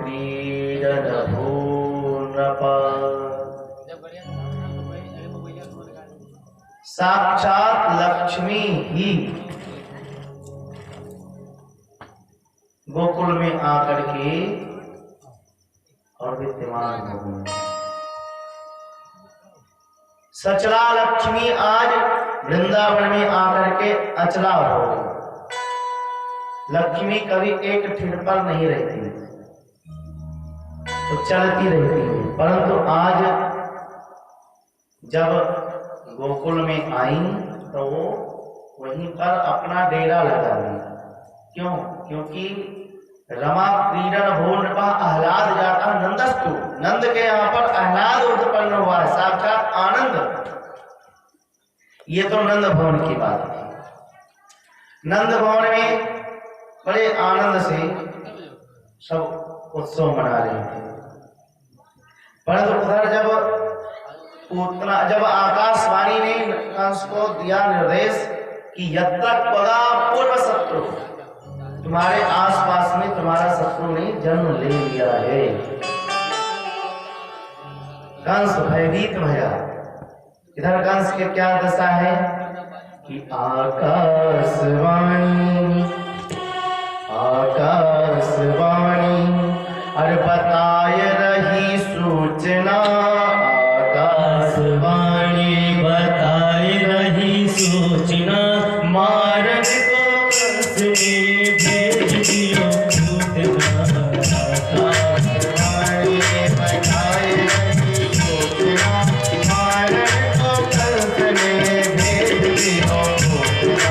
क्रीडन भूनप। साक्षात लक्ष्मी ही गोकुल में आकर के और विद्यमान हो गई। सचला लक्ष्मी आज वृंदावन में आकर के अचला हो गई। लक्ष्मी कभी एक ठिठ पर नहीं रहती, तो चलती रहती है, परंतु आज जब गोकुल में आई तो वो वहीं पर अपना डेरा लगा ली। क्यों? क्योंकि रमा क्रीडन भो नृपा आह्लाद जाता नंदस्तु। नंद के यहाँ पर आह्लाद उत्पन्न हुआ है, साक्षात आनंद। ये तो नंद भवन की बात है। नंद भवन में बड़े आनंद से सब उत्सव मना रहे थे, परंतु उधर जब आकाशवाणी ने कंस को दिया निर्देश कि यत्र त्वगा पूर्व शत्रु, तुम्हारे आसपास में तुम्हारा शत्रु ने जन्म ले लिया है, कंस भयभीत भया। इधर कंस की क्या दशा है कि आकाशवाणी अरे बताए रही सूचना, आकाशवाणी बताए रही सूचना, मारन को कंस ने भेज दियो पूतना। आकाशवाणी बताए रही सूचना, मारन को कंस ने भेज दियो पूतना।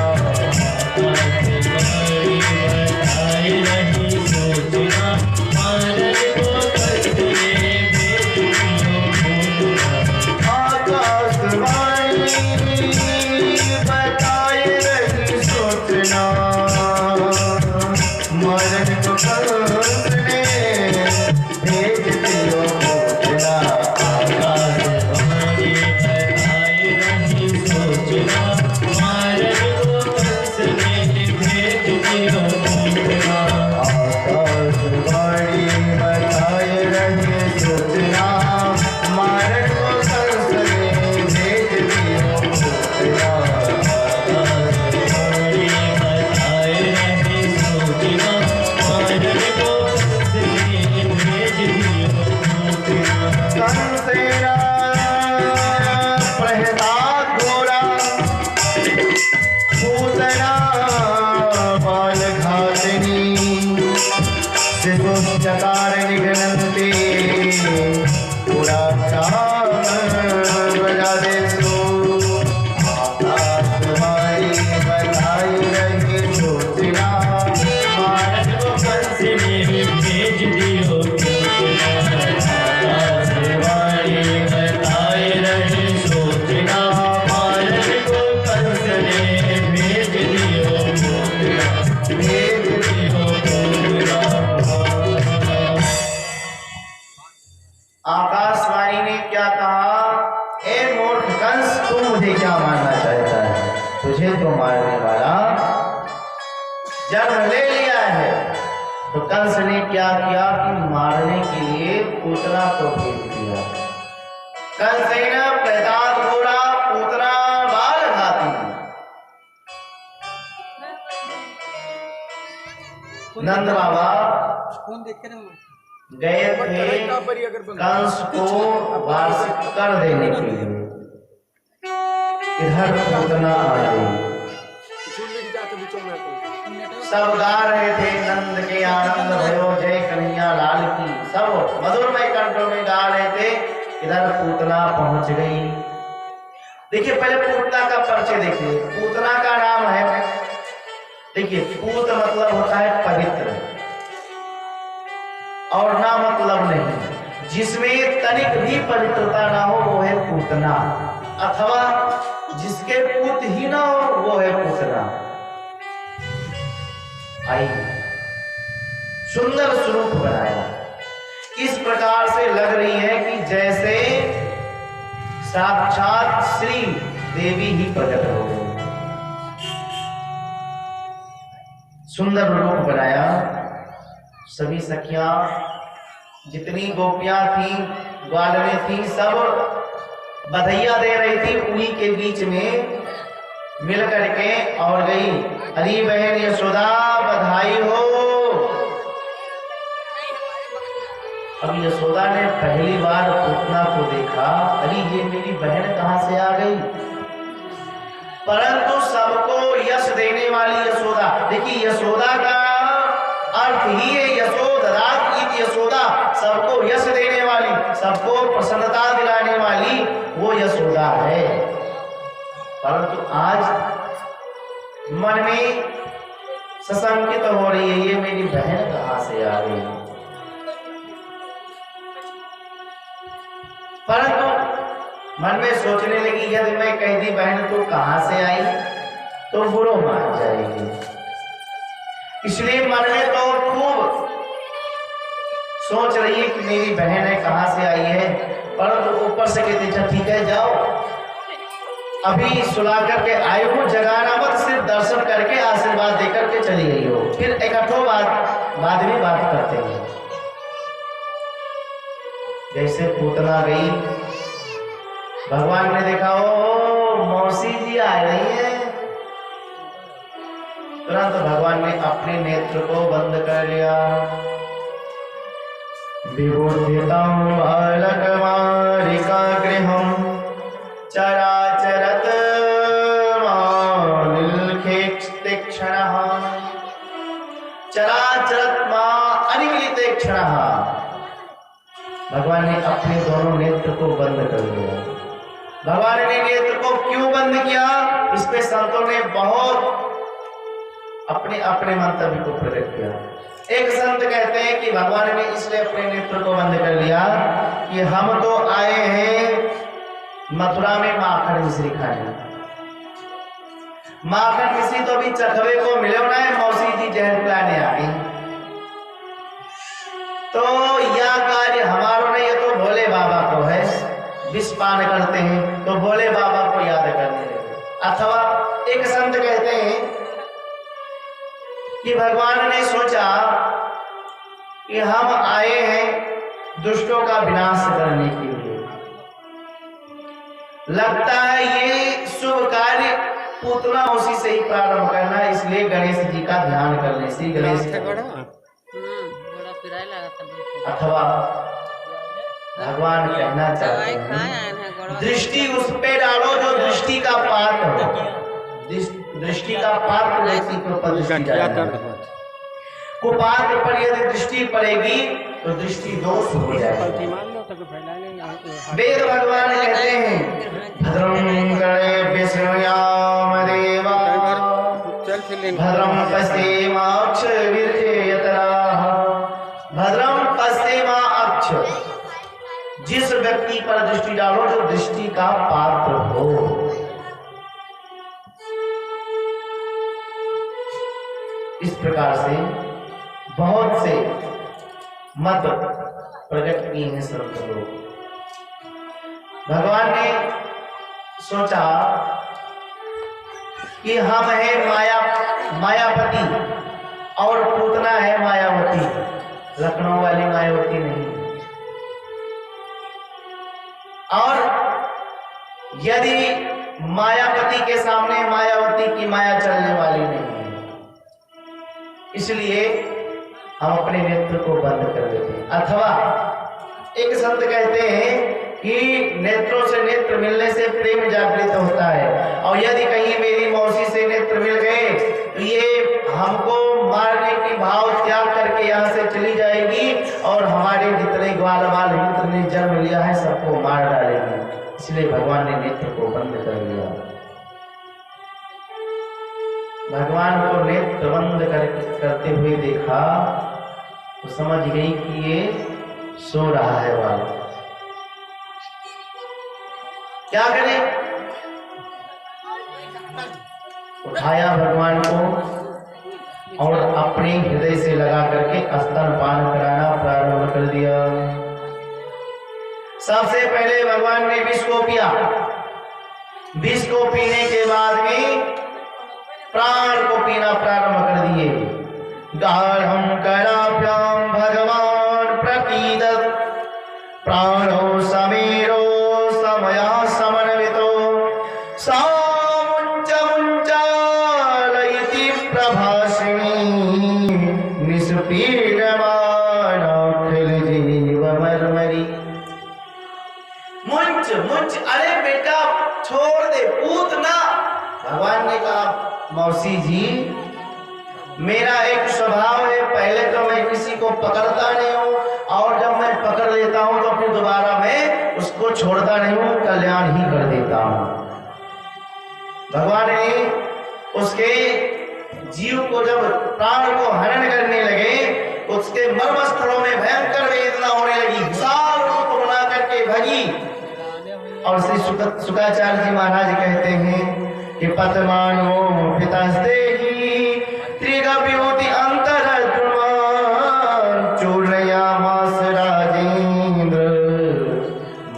आकाशवाणी ने क्या कहा? ए मूर्ख कंस, तू मुझे क्या मानना चाहता है? तुझे तो मारने वाला जन्म ले लिया है। तो कंस ने क्या किया कि मारने के लिए पूतना को भेज दिया। कंसेन प्रहलाद घोड़ा पूतना बाल घाती। नंद बाबा गए थे कंस को वार्षिक कर देने के लिए। इधर पूतना आ गई। सब गा रहे थे नंद के आनंद भयो जय कन्हैया लाल की, सब मधुरमय कंठों में गा रहे थे। इधर पूतना पहुंच गई। देखिए पहले पूतना का परिचय देखिए। पूतना का नाम है, देखिए पूत मतलब होता है पवित्र, और ना मतलब नहीं, जिसमें तनिक भी पवित्रता ना हो वो है पूतना, अथवा जिसके पूत ही ना हो वो है पूतना। आई सुंदर स्वरूप बनाया, इस प्रकार से लग रही है कि जैसे साक्षात श्री देवी ही प्रकट हो गई। सुंदर रूप बनाया। सभी सखियां जितनी गोपियां थी, ग्वालने थी, सब बधाइयां दे रही थी, उन्हीं के बीच में मिल करके और गई, अरे बहन यशोदा बधाई हो। अब यशोदा ने पहली बार पूतना को देखा, अरे ये मेरी बहन कहां से आ गई। परंतु सबको यश देने वाली यशोदा, देखिए यशोदा का अर्थ ही है यशोधरा, यशोदा सबको यश देने वाली, सबको प्रसन्नता दिलाने वाली वो यशोदा है। परंतु आज मन में सशंकित हो रही है, ये मेरी बहन कहां से आ गई। परंतु मन में सोचने लगी, यदि मैं कह दी बहन तो कहां से आई तो बुरो मान जाएगी, इसलिए मन में तो खूब सोच रही है कि मेरी बहन है, कहां से आई है। परंतु ऊपर से कहते अच्छा ठीक है जाओ, अभी सुला करके आए हो, जगाना मत, सिर्फ दर्शन करके आशीर्वाद देकर के चली गई हो, फिर इकट्ठो बाद में बात करते हैं। जैसे पूतना गई, भगवान ने देखा ओ मौसी जी आ रही है, तुरंत भगवान ने अपने नेत्र को बंद कर लिया। विबोधितं बालकमालिका गृहं चराचरत तीक्ष्णः, चराचरत मां अनिमिलिते क्षणः। भगवान ने अपने दोनों नेत्र को बंद कर दिया। भगवान ने नेत्र को क्यों बंद किया, इस पे संतों ने बहुत अपने अपने मंतव्य को प्रकट किया। एक संत कहते हैं कि भगवान ने इसलिए अपने नेत्र को बंद कर लिया कि हम तो आए हैं मथुरा में माखन मिश्री खाने, माखन मिश्री तो अभी चखवे को मिले होना है, मौसी जी जहर पिलाने आ गई, तो यह कार्य हमारा नहीं, ये तो भोले बाबा को है, विष पान करते हैं तो भोले बाबा को याद करने लगे। अथवा एक संत कहते हैं कि भगवान ने सोचा कि हम आए हैं दुष्टों का विनाश करने के लिए, लगता है ये शुभ कार्य पूतना उसी से ही प्रारंभ करना है, इसलिए गणेश जी का ध्यान करने से गणेश अथवा भगवान कहना चाहते हैं दृष्टि उस पे डालो जो दृष्टि का पात्र हो, दृष्टि का पात्र व्यक्ति के ऊपर दृष्टि जाएगा, कुपात्र पर यदि दृष्टि पड़ेगी तो दृष्टि दोष हो जाएगा। वेद भगवान कहते हैं भद्रं कर्णे विष्णुयाम देवा भद्रं पश्येमाक्षभिर्यजत्राः, भद्रं पश्येमाक्ष, जिस व्यक्ति पर दृष्टि डालो जो दृष्टि का पात्र हो। इस प्रकार से बहुत से मत प्रकट किए हैं संत लोग। भगवान ने सोचा कि हम है मायापति और पूतना है मायावती, लखनऊ वाली मायावती नहीं। और यदि मायापति के सामने मायावती की माया चलने वाली नहीं है, इसलिए हम अपने नेत्र को बंद कर देते हैं। अथवा एक संत कहते हैं कि नेत्रों से नेत्र मिलने से प्रेम जागृत होता है, और यदि कहीं मेरी मौसी से नेत्र मिल गए तो ये हमको मारने की भाव त्याग करके यहाँ से चली जाएगी और हमारे जितने ग्वाल बाल मित्र ने जन्म लिया है सबको मार डालेगी, इसलिए भगवान ने नेत्र को बंद कर दिया। भगवान को नेत्र बंद करते हुए देखा तो समझ गई कि ये सो रहा है वाला, क्या करे, उठाया भगवान को और अपने हृदय से लगा करके स्तनपान कराना प्रारंभ कर दिया। सबसे पहले भगवान ने विष को पिया, विष को पीने के बाद में प्राण को पीना प्रारंभ कर दिए। गाढ़ं कराभ्यां भगवान प्रति प्रसीदत् प्राणो समीरो समया समन्वितो सामुञ्च मुञ्चालयति प्रभासिनी निष्पीडमानाखिल जीवमर्मरि। मुंच मुंच, अरे बेटा छोड़ दे, पूतना। भगवान ने कहा मौसी जी, मेरा एक स्वभाव है, पहले तो मैं किसी को पकड़ता नहीं हूँ, और जब मैं पकड़ लेता हूँ तो फिर दोबारा मैं उसको छोड़ता नहीं हूँ, कल्याण ही कर देता हूँ। भगवान ने उसके जीव को जब प्राण को हरण करने लगे, उसके मर्म स्थलों में भयंकर वेदना होने लगी, विशाल रूप बना करके भगी। और श्री शुक्राचार्य जी महाराज कहते हैं कि पतमानो पितास्तेहि त्रिगव्योति अंतरद्रुमान् चूर्णयामास राजेन्द्र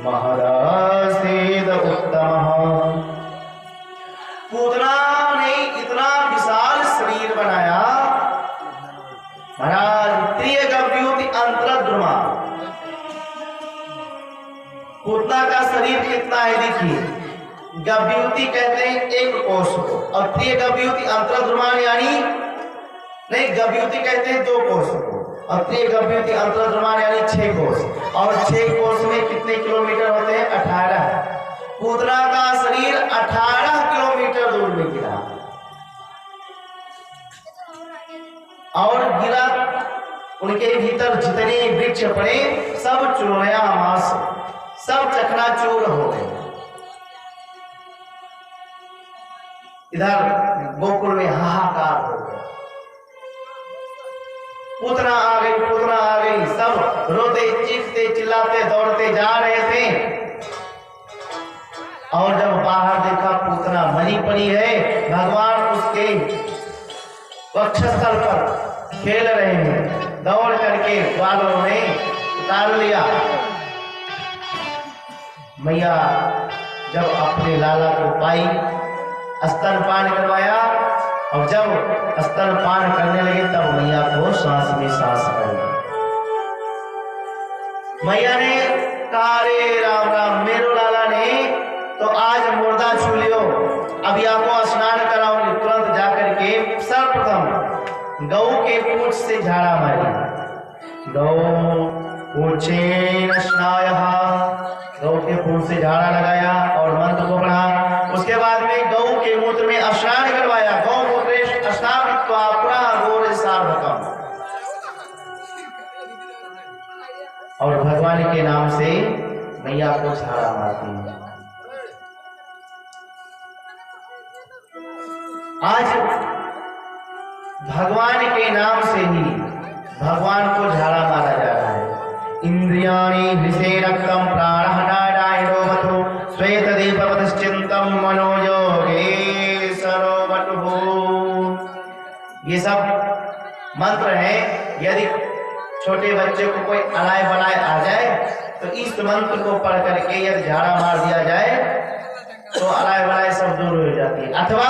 महारासेद उत्तमः। पूतना ने इतना विशाल शरीर बनाया महाराज, त्रिगव्योति अंतरद्रुमान्। पूतना का शरीर कितना है देखिए, गव्यूति कहते हैं एक कोष को, और त्रिगव्यूति अंतरद्रुमान् यानी नहीं, गव्यूति कहते हैं 2 कोष को, और त्रिगव्यूति अंतरद्रुमान् यानी 6 कोष। और 6 कोष में कितने किलोमीटर होते हैं? 18। पूतना का शरीर 18 किलोमीटर दूर में गिरा, और गिरा उनके भीतर जितने वृक्ष पड़े सब चूर्णयामास, सब चकनाचूर हो गए। इधर गोकुल में हाहाकार हो गया, पूतना आ गई, पूतना आ गई। सब रोते चीखते चिल्लाते दौड़ते जा रहे थे, और जब बाहर देखा पूतना मरी पड़ी है, भगवान उसके वक्षस्थल पर खेल रहे हैं, दौड़ करके ग्वालों ने उतार लिया। मैया जब अपने लाला को पाई, स्तनपान करवाया, और जब स्तनपान करने लगे तब मैया को सांस में सांस आई। मैया ने कहा, रे राम राम, मेरो लाला ने तो आज मुर्दा छू लियो, अभी आपको स्नान कराऊंगी। तुरंत जाकर के सर्वप्रथम गौ के पूंछ से झाड़ा मारी, गौ पूंछेन स्नायः, गौ के पूंछ से झाड़ा लगाया और मंत्र को पढ़ा। उसके बाद में गौ के मूत्र में स्नान करवाया, गौ मूत्रे स्नात्वा पुनः गौर सार्वकम। और भगवान के नाम से मैया को झाड़ा मारती है। आज भगवान के नाम से ही भगवान को झाड़ा मारा जा रहा है। इंद्रियाणि हृषे रक्तम प्राणः नारायणो मथो श्वेतदीपवतश्चिन्तं मनोयोगेश्वरो वटुः। ये सब मंत्र हैं। यदि छोटे बच्चे को कोई अलाय बलाय आ जाए तो इस मंत्र को पढ़ करके यदि झाड़ा मार दिया जाए तो अलाय बलाय सब दूर हो जाती है। अथवा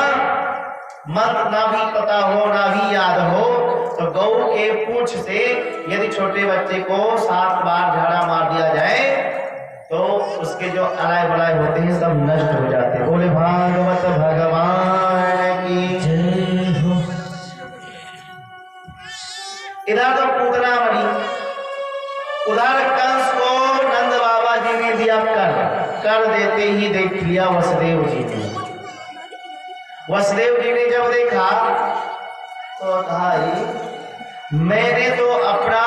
मंत्र ना भी पता हो, ना भी याद हो, तो गौ के पूंछ से यदि छोटे बच्चे को 7 बार झाड़ा मार दिया जाए तो उसके जो अलाय बलाय होते हैं सब नष्ट हो जाते हैं। बोले भागवत भगवान की जय हो। इधर तो पूतना मरी, उधर कंस को नंद बाबा जी ने दिया कर देते ही देख लिया वसुदेव जी ने। वसुदेव जी ने जब देखा तो कहा, मैंने तो अपना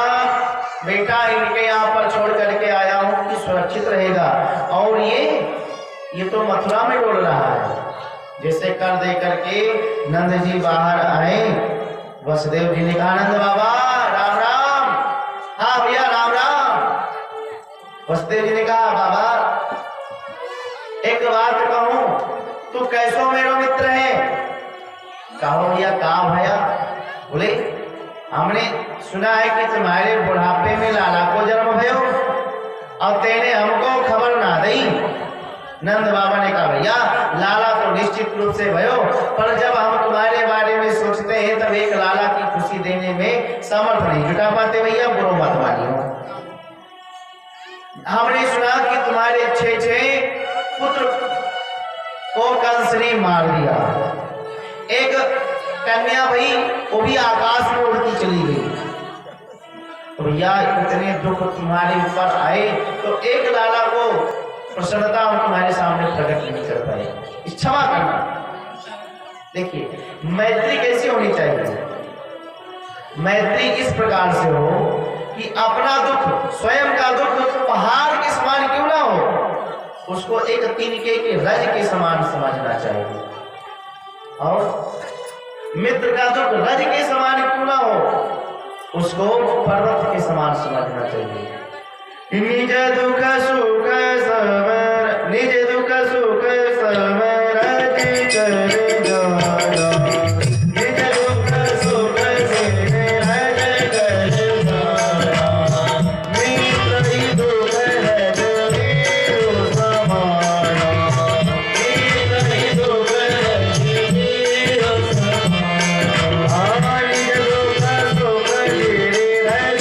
बेटा इनके यहाँ पर छोड़ करके आया हूँ कि सुरक्षित रहेगा, और ये तो मथुरा में डोल रहा है। जैसे कर दे करके नंद जी बाहर आए, वसुदेव जी ने कहा, नंद बाबा राम राम। हाँ भैया राम राम। वसुदेव जी ने कहा, बाबा एक बात कहूं, तू कैसो मेरो मित्र है? कहो भैया का भैया? बोले हमने सुना है कि तुम्हारे बुढ़ापे में लाला को जन्म भयो और तेने हमको खबर ना दी। नंद बाबा ने कहा, भैया लाला तो निश्चित रूप से भयो, पर जब हम तुम्हारे बारे में सोचते हैं तब एक लाला की खुशी देने में समर्थ नहीं जुटा पाते। भैया बुरो मत मानियो। हमने सुना कि तुम्हारे 6 पुत्र को कंस ने मार दिया, एक कन्या भई वो भी आकाश में उड़ती चली गई। तो भैया इतने दुख तुम्हारे ऊपर आए तो एक लाला को प्रसन्नता हम तुम्हारे सामने प्रकट नहीं कर पाए, क्षमा करना। देखिए मैत्री कैसी होनी चाहिए, मैत्री इस प्रकार से हो कि अपना दुख, स्वयं का दुख पहाड़ के समान क्यों ना हो, उसको एक तिनके के रज के समान समझना चाहिए। और मित्र का दुख रज के समान क्यों ना हो, उसको पर्वत के समान समझना चाहिए। निज दुख सुख समर, निज दुख सुख समर रज कर जाना, निज दुख सुख से रज कर जाना, मित्र ही दुख रज मेरो समाना, मित्र ही दुख रज मेरो समाना, निज दुख सुख से रज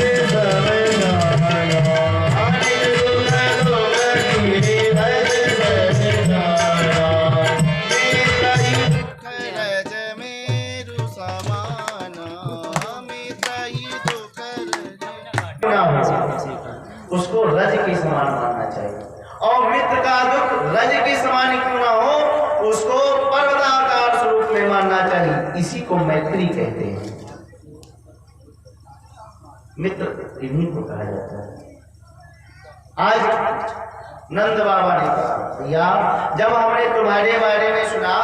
उसको रज के समान मानना चाहिए। और मित्र का दुख रज के समान क्यों ना हो, उसको पर्वताकार स्वरूप में मानना चाहिए। इसी को मैत्री कहते हैं, मित्र इन्हीं को कहा जाता है। आज नंद बाबा ने कहा भैया जब हमने तुम्हारे बारे में सुना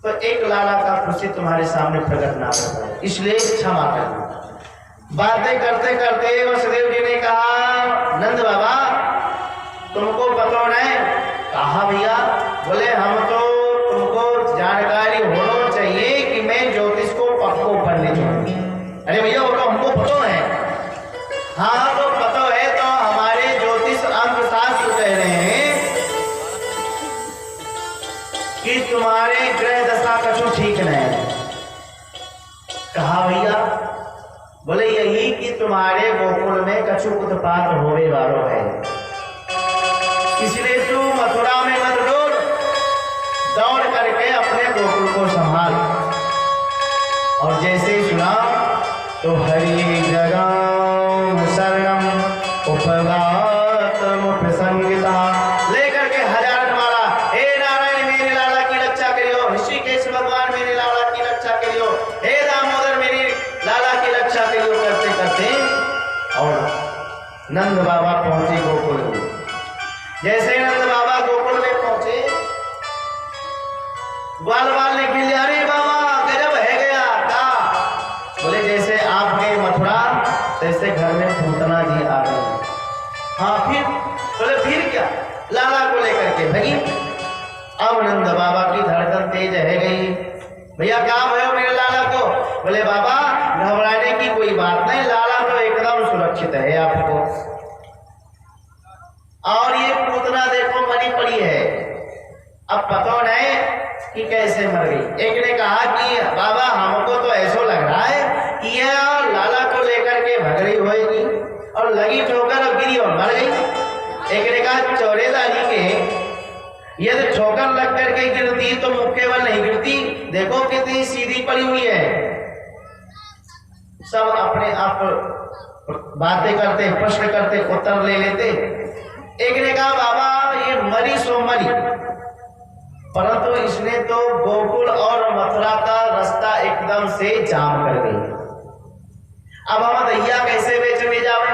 तो एक लाला का खुशी तुम्हारे सामने प्रकट ना कर पाए, इसलिए क्षमा करना। बातें करते करते वसुदेव जी ने कहा नंद बाबा तुमको पता नहीं? कहा भैया, बोले हम तो तुमको जानकारी होना चाहिए कि मैं ज्योतिष को पक्को पढ़ने जाऊंगी। अरे भैया वो तो हमको पता है। हाँ तो पता है, तो हमारे ज्योतिष अंकशास्त्र कह रहे हैं कि तुम्हारे ग्रह दशा कछु ठीक नहीं। कहा भैया, बोले यही कि तुम्हारे गोकुल में कछु उत्पात होवे वालों है, इसलिए तू मथुरा में मत दौड़ करके अपने गोकुल को संभाल। और जैसे ही सुना तो हरि जगम शरणम उपगातम प्रसंगिता लेकर के हजार मारा, हे नारायण मेरे लाला की रक्षा करियो, ऋषिकेश भगवान मेरे लाला की रक्षा करियो, हे दामोदर मेरी लाला की रक्षा करियो करते करते और नंद बाबा पहुंचे गोकुल में। जैसे नंद बाबा गोकुल में पहुंचे, ग्वाल बाल ने गिर लिया, अरे बाबा गजब है गया था। बोले जैसे आप गए मथुरा तैसे घर में पूतना जी आ गई। हाँ फिर? बोले फिर क्या? लाला को लेकर के भगी। अब नंद बाबा की धड़कन तेज है गई। भैया क्या भयो मेरे लाला को? बोले बाबा घबराने की कोई बात नहीं, लाला तो एकदम सुरक्षित है आपको। और ये पूतना देखो मरी पड़ी है, अब पता नहीं कि कैसे मर गई। एक ने कहा कि बाबा हमको तो ऐसा लग रहा है कि यह लाला को लेकर के भग रही होगी और लगी ठोकर अब गिरी और मर गई। एक ने कहा चौरेदारी के यदि ठोकर लग करके गिरती तो मुक्के बल नहीं गिरती, देखो कितनी सीधी पड़ी हुई है। सब अपने आप बातें करते, प्रश्न करते, उत्तर ले लेते। एक ने कहा बाबा ये मरी सो मरी, परंतु इसने तो गोकुल और मथुरा का रास्ता एकदम से जाम कर दी। अब हम दहिया कैसे बेचने जावे?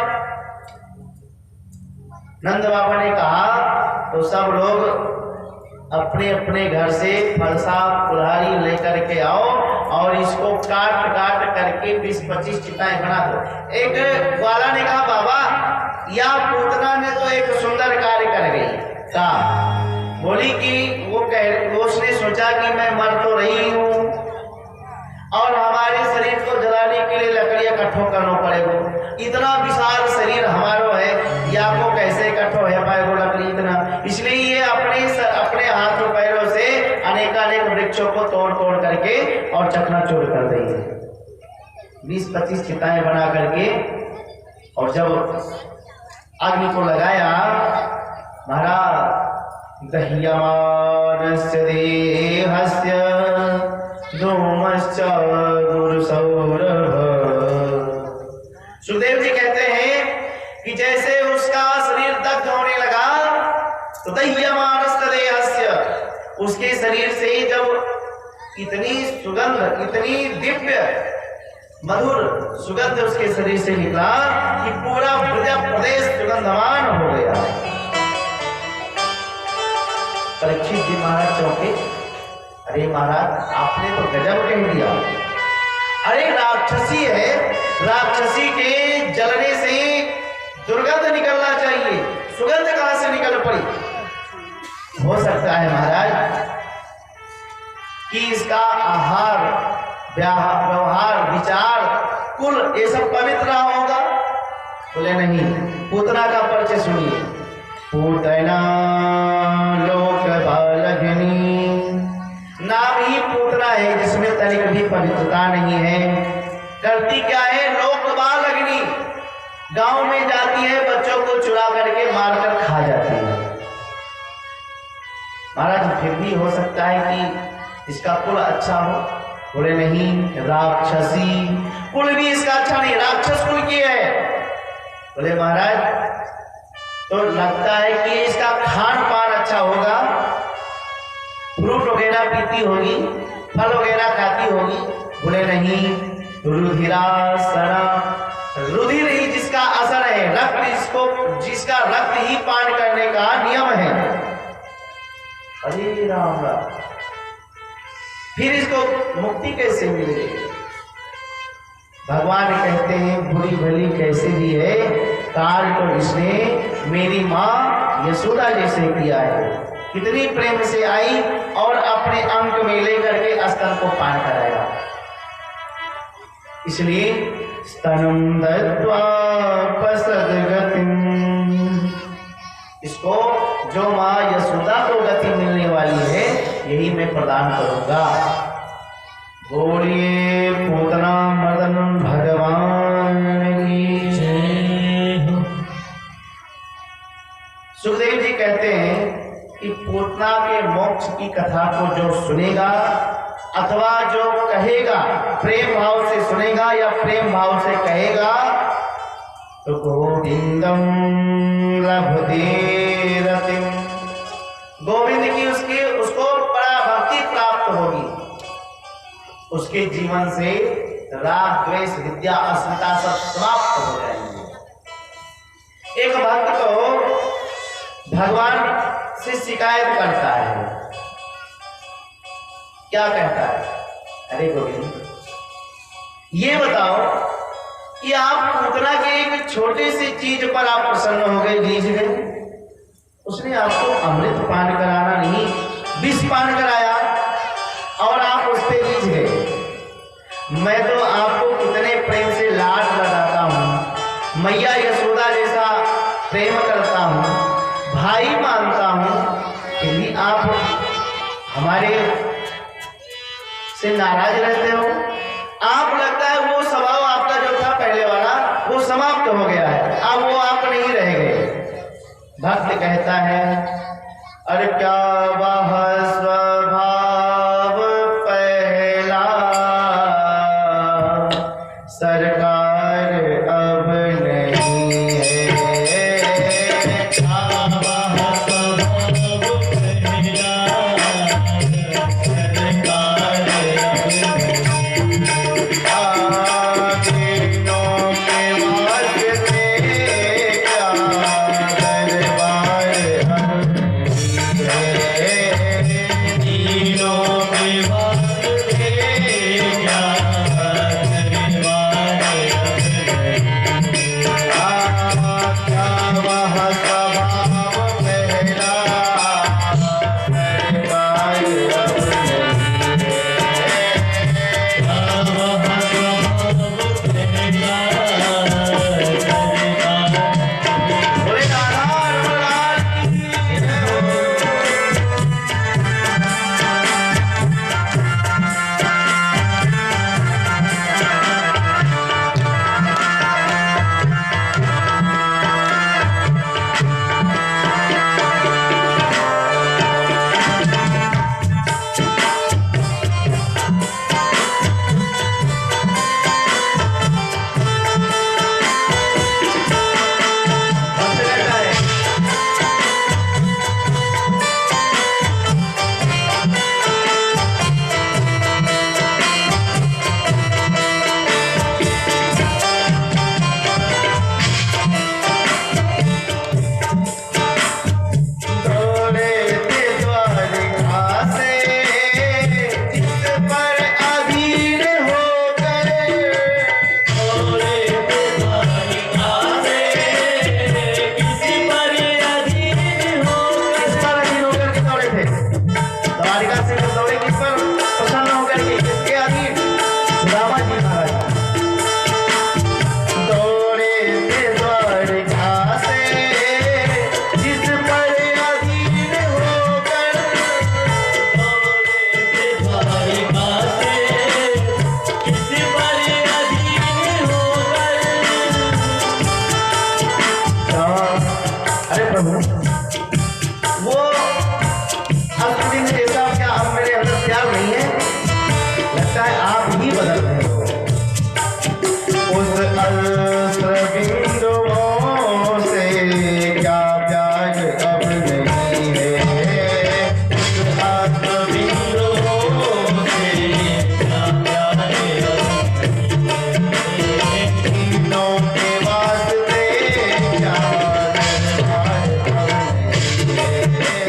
नंद बाबा ने कहा तो सब लोग अपने अपने घर से फलसा कुल्हाड़ी लेकर के आओ और इसको काट काट करके 20-25 चिताएं बना दो। एक वाला ने कहा बाबा या पूतना ने तो एक सुंदर कार्य कर गई। कहा बोली कि वो उसने सोचा कि मैं मर तो रही हूँ और हमारे शरीर को जलाने के लिए लकड़ियां इकट्ठो करना पड़ेगा। इतना विशाल शरीर हमारा है, या को कैसे इकट्ठो है पाएगो लकड़ी इतना, इसलिए ये अपने हाथों पैरों से अनेकानेक वृक्षों को तोड़ तोड़ करके और चकनाचूर कर देंगे। 20-25 चिताएं बना करके और जब अग्नि को लगाया। महाराज दह्यमानस्य देहस्य धूमश्च दुर्सौरभ। सुखदेव जी कहते हैं कि जैसे उसका शरीर दग्ध होने लगा तो दह्यमानस्य देहस्य, उसके शरीर से जब इतनी सुगंध, इतनी दिव्य मधुर सुगंध उसके शरीर से निकला कि पूरा ब्रज प्रदेश सुगंधवान हो गया। परीक्षित जी महाराज चौंके, अरे महाराज आपने तो गजब कह दिया। अरे राक्षसी है, राक्षसी के जलने से दुर्गंध निकलना चाहिए, सुगंध कहां से निकल पड़ी। हो सकता है महाराज कि इसका आहार, व्यवहार, विचार, कुल ये सब पवित्र रहा होगा। बोले नहीं, पूतना का परिचय सुनिए। पूतना लोक बालघिनी, नाम ही पूतना है जिसमें तनिक भी पवित्रता नहीं है। करती क्या है, लोक बालघिनी, गांव में जाती है, बच्चों को चुरा करके मारकर खा जाती है। महाराज फिर भी हो सकता है कि इसका कुल अच्छा हो। बोले नहीं, राक्षसी कुल भी इसका अच्छा नहीं, राक्षस कुल की है। बोले महाराज तो लगता है कि इसका खान पान अच्छा होगा, फ्रूट वगैरह पीती होगी, फल वगैरह खाती होगी। बोले नहीं, रुधिरासना, रुधिर ही जिसका असर है, रक्त जिसका रक्त ही पान करने का नियम है। अरे राम राम, फिर इसको मुक्ति कैसे मिलेगी। भगवान कहते हैं बुरी भली कैसे दी है, काल तो इसने मेरी माँ यशोदा जैसे किया है। कितनी प्रेम से आई और अपने अंक में लेकर के स्तन को पान कराया। इसलिए स्तनम दत्वा पसद्गतिम, इसको जो माँ यशोदा को गति मिलने वाली है यही मैं प्रदान करूंगा। बोलिए पूतना मदन भगवान की जय। सुखदेव जी कहते हैं कि पूतना के मोक्ष की कथा को जो सुनेगा अथवा जो कहेगा, प्रेम भाव से सुनेगा या प्रेम भाव से कहेगा, तो गोविंदम लभते रतिम, गोविंद की उसको पराभक्ति प्राप्त होगी। उसके जीवन से राग द्वेष विद्या अस्मिता सब समाप्त हो जाएंगे। एक भक्त तो भगवान से शिकायत करता है, क्या कहता है, अरे गोविंद ये बताओ कि आप पूतना के एक छोटी सी चीज पर आप प्रसन्न हो गए, जीत गए। उसने आपको अमृत पान कराना नहीं, विष पान कराया और आप उस पर जीत गए। मैं तो आपको कितने प्रेम से लाड लगाता हूँ, मैया यशोदा जैसा प्रेम करता हूँ, भाई मानता हूँ, फिर भी आप हमारे से नाराज रहते हो। आप लगता है वो स्वभाव आपका जो था पहले वाला वो समाप्त हो गया है, अब वो आप नहीं रह गए। भक्त कहता है, अरे क्या वह स्वभाव पहला सरकार अब नहीं है। क्या वह स्वभाव पहला सरकार अब प्रभु, वो अस्त्र जैसा क्या अब मेरे अंदर प्यार नहीं है? लगता है आप ही बदल रहे हो। उस अस्त्र बिंदुओं से क्या प्यार अब नहीं है, उस अस्त्र बिंदुओं से क्या प्यार अब नहीं है, तीनों के वास्ते क्या दरबार अब नहीं है,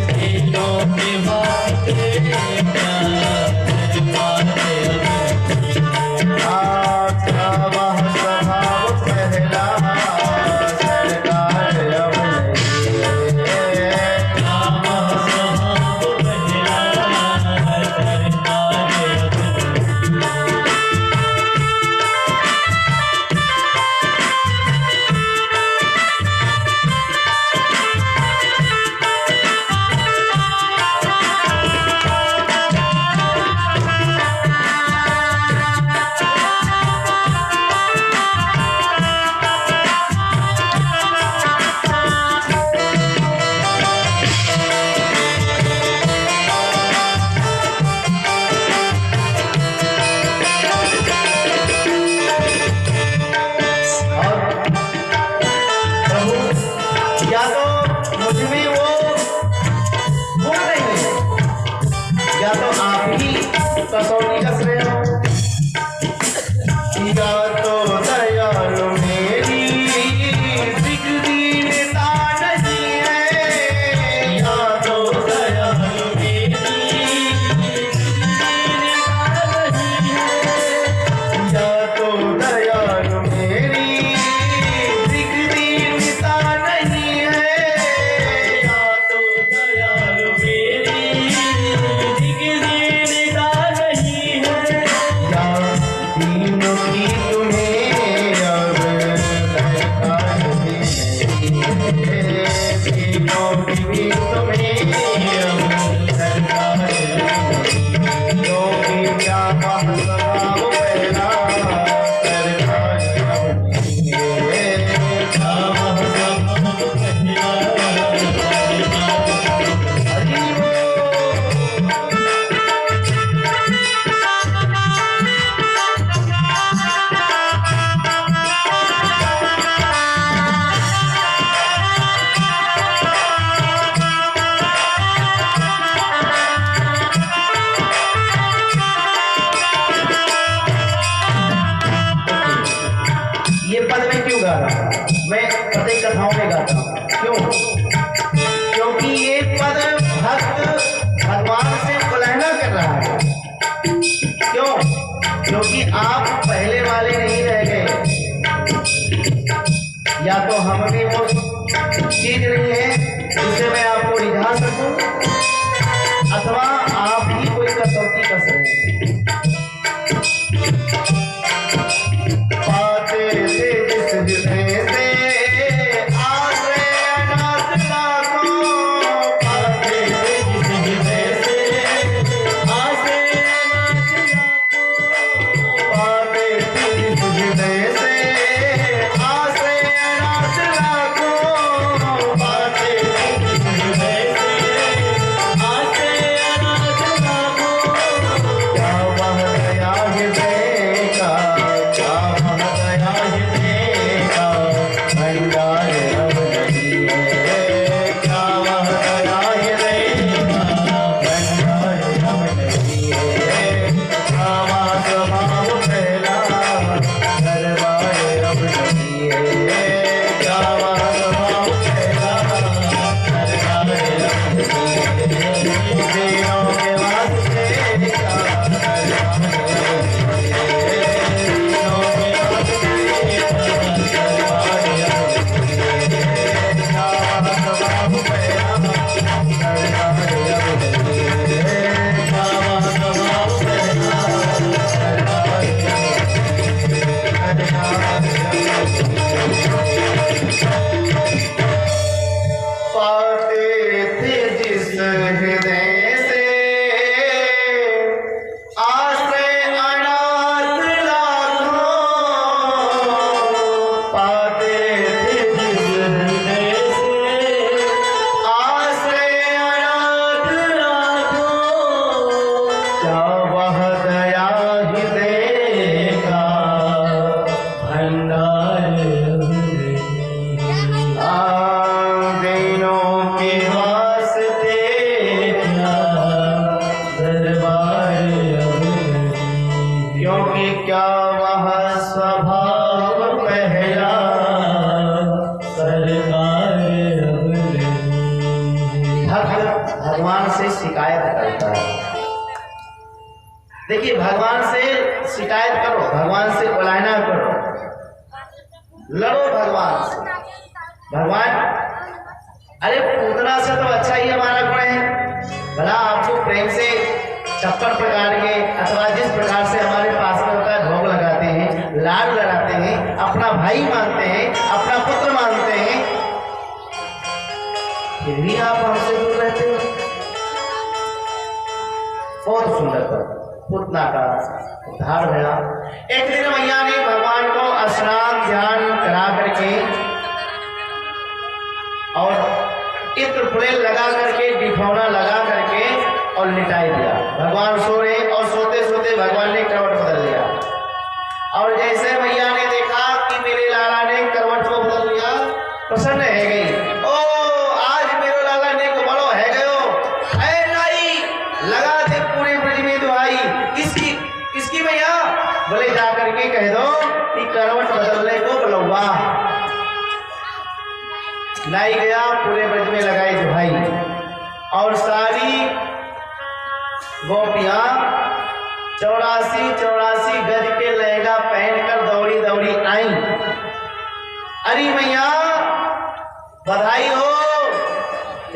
तीनों के वास्ते क्या दरबार अब नहीं है। आपका वह स्वभाव पहला सरकार अब नहीं है, वह स्वभाव पहला सरकार अब नहीं है। और प्रभु, या तो मुझ में वो गुण नहीं है, या तो आप ही कसौटी कस रहे हो, या तो दयालु मेरी दिग्दीनता नहीं है, या तो दयालु मेरी दिग्दीनता नहीं है, या तो दयालु मेरी दिग्दीनता नहीं है, या तो दयालु मेरी दिग्दीनता नहीं है, या तीनों की तुम्हें अब दरकार भी नहीं है, तीनों की तुम्हें अब दरकार भी नहीं है, क्योंकि क्या वह स्वभाव पहला सरकार अब नहीं है, क्या वह स्वभाव पहला हरि बोल। ये पद मैं क्यों गा रहा हूँ? मैं प्रत्येक कथाओं में गाता हूँ। क्यों? क्योंकि ये पद भक्त भगवान से कुलाहना कर रहा है। क्यों? क्योंकि आप पहले वाले नहीं रह गए, या तो हम में वो चीज नहीं है जिससे मैं आपको रिझा सकूं, अथवा आप ही कोई कसौटी कस रहे हैं। पाते थे जिस हृदय से आश्रय अनाथ लाखों, पाते थे जिस हृदय से आश्रय अनाथ लाखों, पाते थे जिस हृदय से आश्रय अनाथ लाखों, पाते थे जिस हृदय से आश्रय अनाथ लाखों, क्या वह दया हृदय का, क्या वह दया हृदय का भंडार अब नहीं है, क्या वह दया हृदय का भंडार अब नहीं है, क्या वह स्वभाव पहला दरबार अब नहीं है, क्या वह स्वभाव पहला दरबार अब नहीं है, तीनों के वास्ते क्या दरबार अब नहीं है, तीनों के वास्ते क्या दरबार अब नहीं है। देखिए, भगवान से शिकायत करो, भगवान से उलाहना करो, लड़ो भगवान से। भगवान, अरे पूतना से तो अच्छा ही हमारा गुण है। भला आपको प्रेम से 56 प्रकार के अथवा जिस प्रकार से हमारे पास में होता है भोग लगाते हैं, लाड लगाते हैं, अपना भाई मानते हैं, अपना पुत्र मानते हैं, फिर भी आप हमसे दूर रहते हो। बहुत सुंदर पूतना का उद्धार हुआ। एक दिन मैया ने भगवान को स्नान ध्यान करा करके और इत्र फुलेल लगा करके, डिठौना लगा करके और लिटाई दिया। भगवान सो रहे और सोते सोते भगवान ने करवट बदल लिया। और जैसे मैया ने देखा कि मेरे लाला ने करवट को बदल लिया, प्रसन्न है गई। ओ आज मेरे लाला ने को बड़ो है गयो, ऐ नाई लगा दे पूरे ब्रज में दुहाई। किसकी मैया? बोले जा करके कह दो कि करवट बदलने को बुलवा। लाई गया, पूरे ब्रज में लगाई दुहाई और सारी गोपियां 84 गज के लहंगा पहनकर दौड़ी दौड़ी आई। अरे मैया बधाई हो।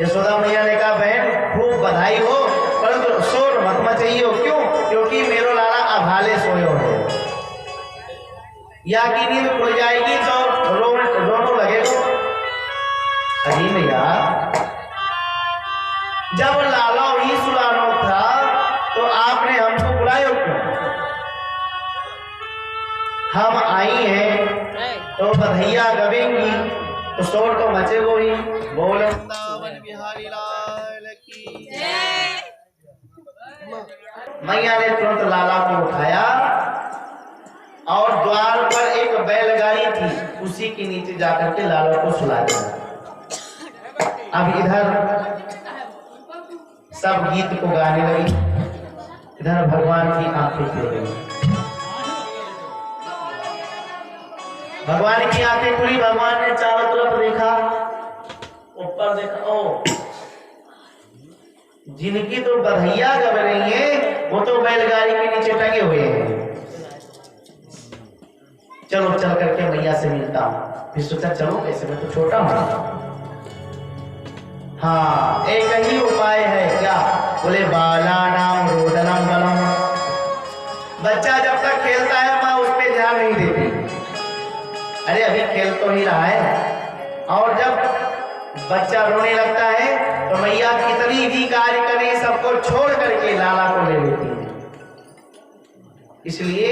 यशोदा मैया ने कहा बहन खूब बधाई हो, परंतु शोर मत मचाइयो। क्यों? क्योंकि मेरो लाला अभाले सोयो है, या की नींद खुल जाएगी तो रोनो लगेगा। अजी मैया, जब लाला ही सुलानो था तो आपने हमको बुलायो क्यों? हम आई हैं तो बधैया गवेंगी तो शोर तो मचेगो ही। बोल वृंदावन बिहारी लाल की जय। मैया ने तुरंत लाला को उठाया और द्वार पर एक बैलगाड़ी थी, उसी के नीचे जाकर के लाला को सुला दिया। अब इधर सब गीत को गाने लगी, इधर भगवान की आंखें खुल गई। भगवान की आंखें खुली, भगवान ने चारों तरफ देखा, ऊपर देखा, ओ जिनकी तो बधैया गब रही है वो तो बैलगाड़ी के नीचे टंगे हुए हैं। चलो चल करके मैया से मिलता हूं। फिर सोचा चलो कैसे, मैं तो छोटा हूं। हाँ, एक ही उपाय है। क्या? बोले बाला नाम रोदनम बलम। बच्चा जब तक खेलता है माँ उस पर ध्यान नहीं देती। अरे अभी खेल तो ही रहा है, और जब बच्चा रोने लगता है तो मैया कितनी भी कार्य करे सबको छोड़ करके लाला को ले लेती है। इसलिए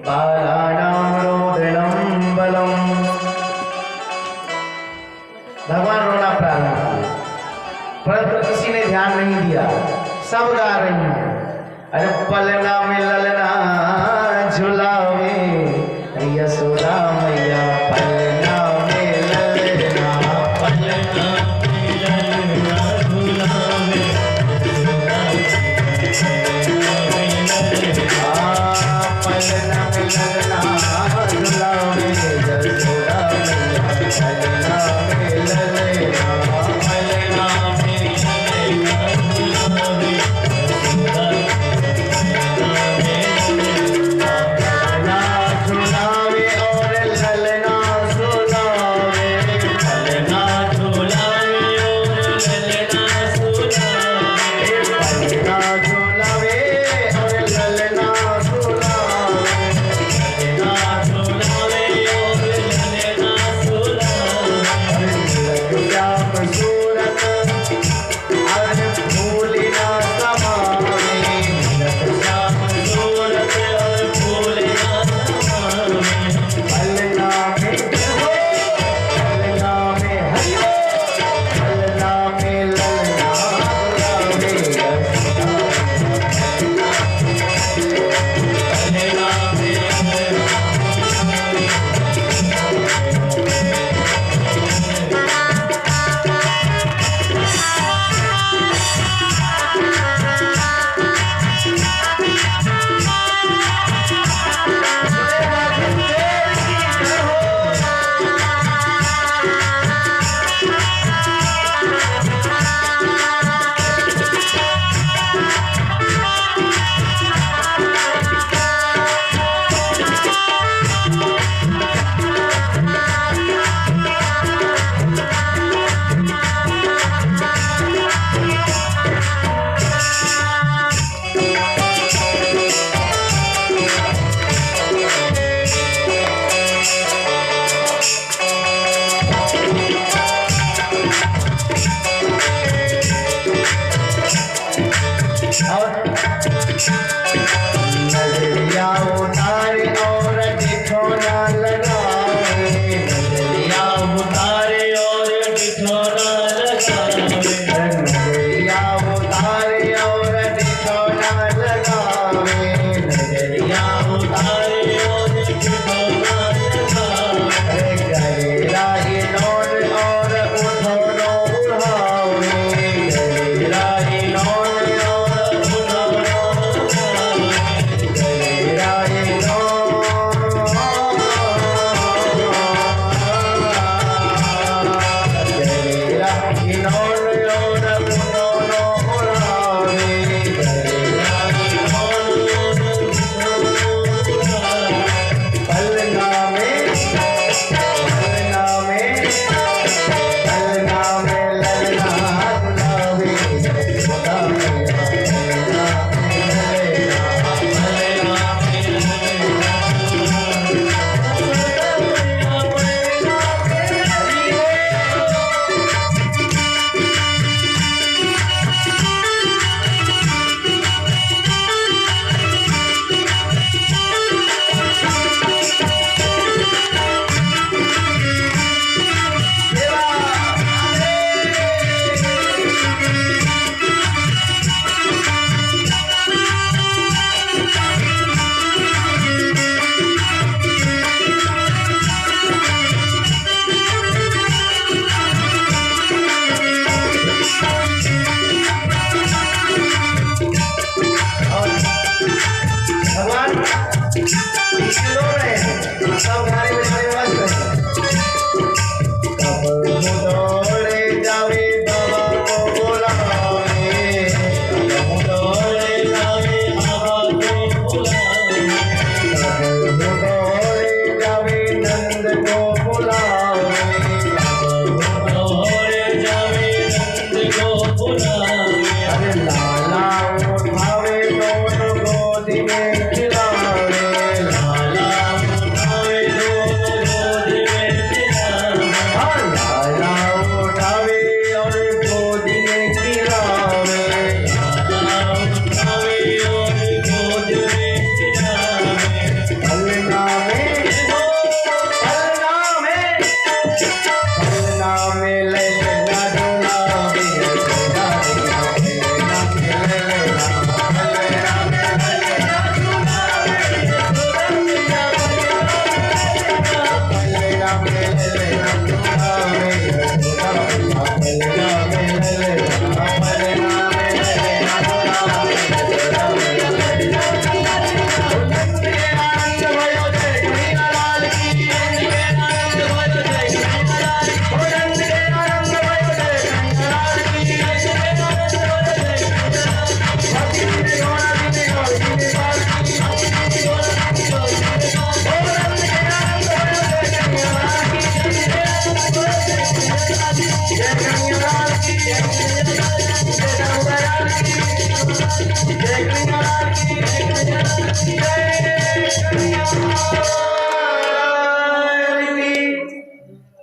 बाला नाम रोदनम बलम। भगवान रोना प्रारंभ किया, परंतु किसी ने ध्यान नहीं दिया, सब गा रही हैं। अरे पलना में ललना झुलावे यशोदा मैया, पलना में ललना, पलना में ललना झुलावे पलना में ललना झुलावे यशोदा मैया, पलना में ललना, झुलावे और ललना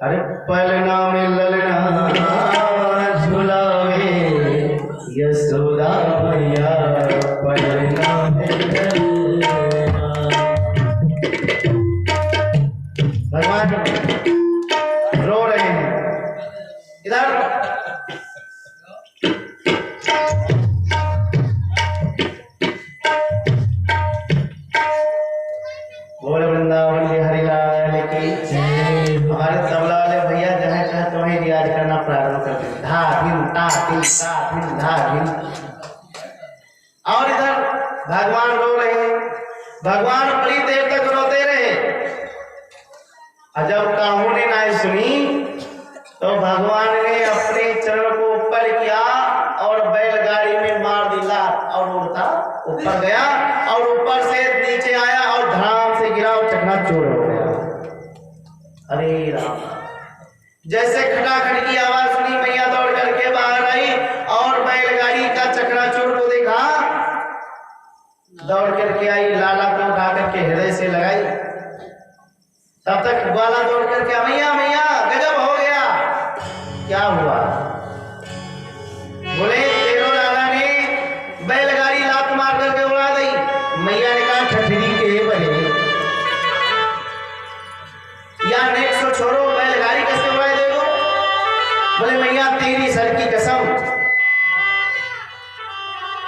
अरे पलना में ललना झुलावे यशोदा भैया पलना में ललना। भगवान रो रहे हैं इधर। बोल वृंदावन के हरिलाल की हमारे तबला वाले भैया जहाँ चाहे तुम्हें रियाज करना प्रारंभ कर दें। धा धिन ता धिन ता धिन धा धिन। और इधर भगवान रो रहे हैं। भगवान बड़ी देर तक रोते रहे और जब काहू ने ना सुनी तो भगवान ने अपने चरण को ऊपर किया और बैलगाड़ी में मार दी लात और उड़ता ऊपर गया और ऊपर से नीचे आया और धड़ाम से गिरा और चकनाचूर हो गया। अरे राम! जैसे खटाखट की आवाज सुनी मैया दौड़ करके बाहर आई और बैलगाड़ी का चकनाचूर को देखा। दौड़ करके आई, लाला को उठा करके हृदय से लगाई। तब तक ग्वाला दौड़ करके मैया मैया गजब हो गया। क्या हुआ? बोले तेरो लाला ने बैलगाड़ी लात मार करके उड़ा दी। मैया ने कहा ठठरी के बने या नेक सो छोड़ो, बैलगाड़ी कैसे उड़ाए देखो। बोले मैया तेरी सर की कसम,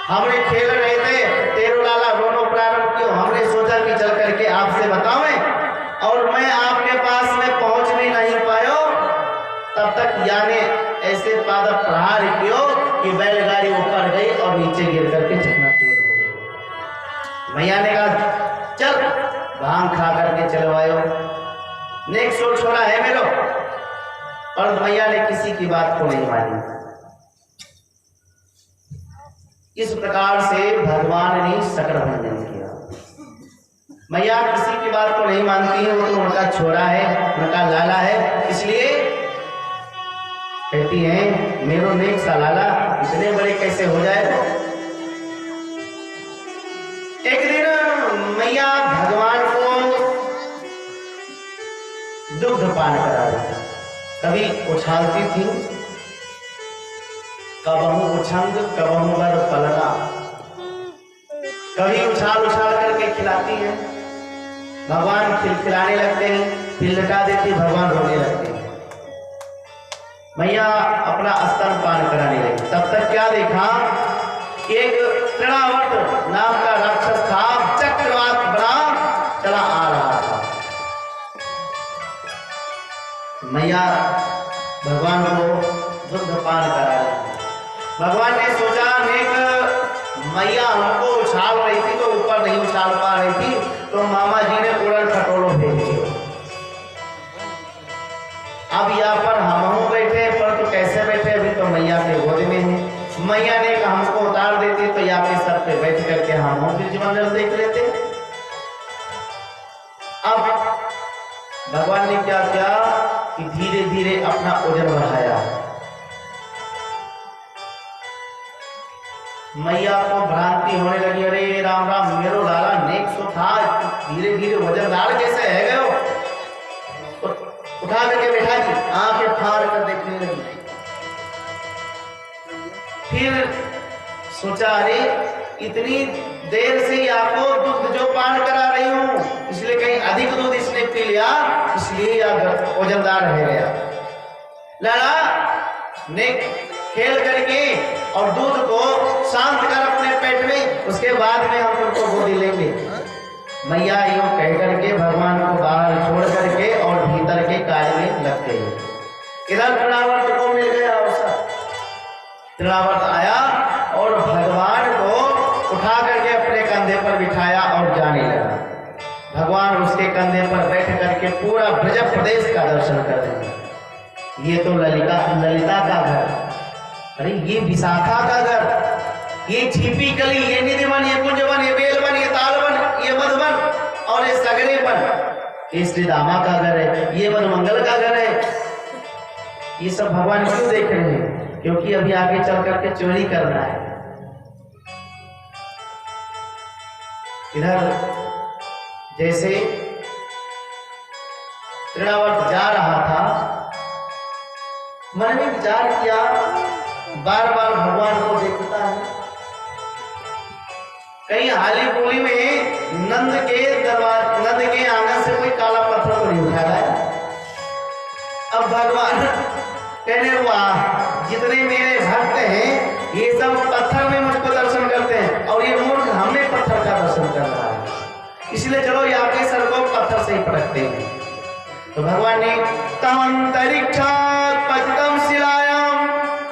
हमने खेल रहे थे, तेरो लाला रोनो प्रारंभ क्यों। हमने सोचा कि चल करके आपसे बतावें और मैं आपके पास में पहुंच भी नहीं पायो। तब तक याने ऐसे पादप प्रहार कियो कि बैलगाड़ी ऊपर गई और नीचे गिर करके चकनाचूर हो गई। मैया ने कहा चल भांग खा करके चलवायो, नेक सोच छोड़ा है मेरे। और मैया ने किसी की बात को नहीं मानी। इस प्रकार से भगवान ने शकल भंजन किया। मैया किसी की बात को नहीं मानती है, वो तो उनका छोरा है, उनका लाला है, इसलिए कहती हैं मेरो नेक सा लाला इतने बड़े कैसे हो जाए। एक दिन मैया भगवान को दुग्ध पान करा रही थी। कभी उछालती थी, कबहू उछंग कबहू बर पलना, कभी उछाल उछाल करके खिलाती है। भगवान खिलाने लगते हैं, फिर लटा देती, भगवान रोने लगते हैं। मैया अपना स्तन पान कराने लगी। तब तक क्या देखा, एक तृणावर्त नाम का राक्षस था, चक्रवात बना चला आ रहा था। मैया भगवान को दुग्ध पान करा रही। भगवान ने सोचा नेक मैया हमको उछाल रही थी तो ऊपर नहीं उछाल पा रही थी, तो मामा जी ने उड़न खटोलों भेज दिया। अब यहाँ पर हम बैठे, पर तो कैसे बैठे, अभी तो मैया के गोद में है। मैया ने कहा हमको उतार देती तो यहाँ के सर पे बैठ करके हम मंदिर देख लेते। अब भगवान ने क्या किया कि धीरे धीरे अपना वजन बढ़ाया। मैया को भ्रांति होने लगी, अरे राम राम मेरो लाला नेक सो था, धीरे धीरे वजनदार कैसे है गए हो। उठा करके बैठा दी, आंखें फाड़ कर देखने लगी। फिर सोचा अरे इतनी देर से आपको दूध जो पान करा रही हूं, इसलिए कहीं अधिक दूध इसने पी लिया, इसलिए वजनदार रह गया। लाला ने खेल करके और दूध को शांत कर अपने पेट में, उसके बाद में हम तुमको गोदी लेंगे। मैया यूं कह करके भगवान को बाहर छोड़ करके और भीतर के कार्य में लग गई। इधर तृणावर्त को मिल गया अवसर। तृणावर्त आया और भगवान को उठा करके अपने कंधे पर बिठाया और जाने लगा। भगवान उसके कंधे पर बैठ करके पूरा ब्रज प्रदेश का दर्शन कर रहे हैं। ये तो ललिता का घर, अरे ये विशाखा का घर, ये छिपी कली, ये निधिवन, ये कुंजवन, ये बेलवन, ये तालवन, ये मधुवन और ये सगरे वन, ये श्री दामा का घर है, ये मनमंगल का घर है। ये सब भगवान क्यों देख रहे हैं? क्योंकि अभी आगे चल करके चोरी करना है। इधर जैसे तृणावर्त जा रहा था, मन में विचार किया, बार बार भगवान को देखता है। कहीं हाली बोली में नंद के आंगन से कोई काला पत्थर तो नहीं उठा रहा है। अब भगवान कहने वाह, जितने मेरे भक्त हैं ये सब पत्थर में मुझको दर्शन करते हैं, और ये मूर्ख हमें पत्थर का दर्शन कर रहा है, इसलिए चलो यहाँ के सर को पत्थर से ही पटकते हैं। तो भगवान ने तमंतरिक्षात् पतितं शिलायां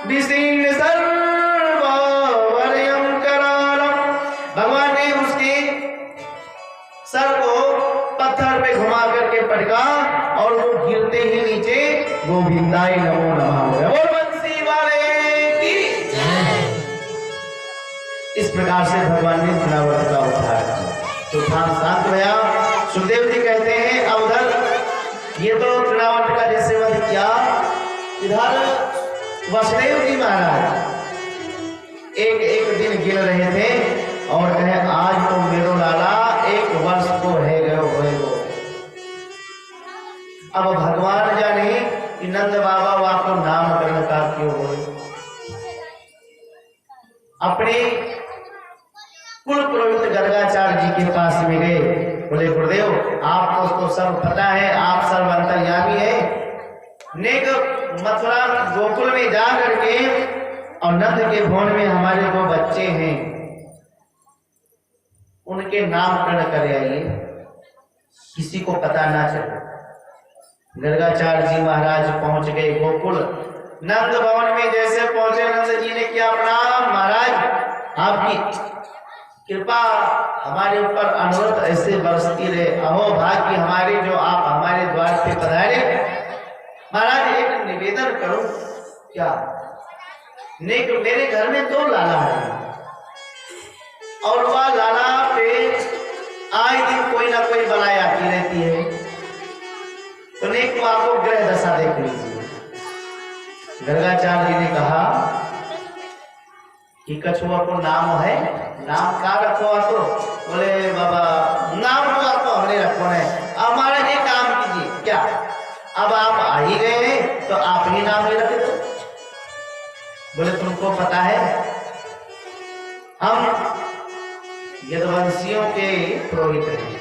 विशीर्ण सर्ववर्यं करालम, भगवान ने उसके सर को पत्थर पे घुमा करके पटका और वो गिरते ही नीचे गोविंदाय नमो नमः हो गया। बोल बंसी वाले की जय। इस प्रकार से भगवान ने तृणावर्त का उद्धार किया। तूफान शांत हुआ। सुखदेव जी कहते हैं अब उधर ये तो तृणावर्त का जैसे वध किया, इधर वसुदेव जी महाराज एक दिन गिन रहे थे और कहे आज तो मेरो लाला 1 वर्ष को है गए। अब भगवान जाने कि नंद बाबा आपको नामकरण का क्यों हो। अपने कुल पुरोहित गर्गाचार्य जी के पास में गए, बोले गुरुदेव आपको तो सब पता है, आप सर्व अंतर्यामी है। नेक मथुरा गोकुल में जा करके और नंद के भवन में हमारे 2 बच्चे हैं, उनके नामकरण कर आइए, किसी को पता ना चले। गर्गाचार्य जी महाराज पहुंच गए गोकुल। नंद भवन में जैसे पहुंचे, नंद जी ने किया प्रणाम, महाराज आपकी कृपा हमारे ऊपर अनवरत ऐसे बरसती रहे, अहो भाग्य हमारे जो आप हमारे द्वार पे पधारे। महाराज एक निवेदन करूं क्या? नेक मेरे घर में 2 लाला है और वह लाला पे आए दिन कोई ना कोई बलाई आती रहती है, तो नेक को आपको ग्रह दशा देख लीजिए। गर्गाचार्य जी ने कहा कि कछुआ को नाम है, नाम का रखो तो? बोले बाबा नाम तो आपको हमने रखो है, हमारा ये काम कीजिए। क्या अब आप आ ही गए हैं तो आप ही नाम ही रखे दो। बोले तुमको पता है हम यदुवंशियों के पुरोहित हैं,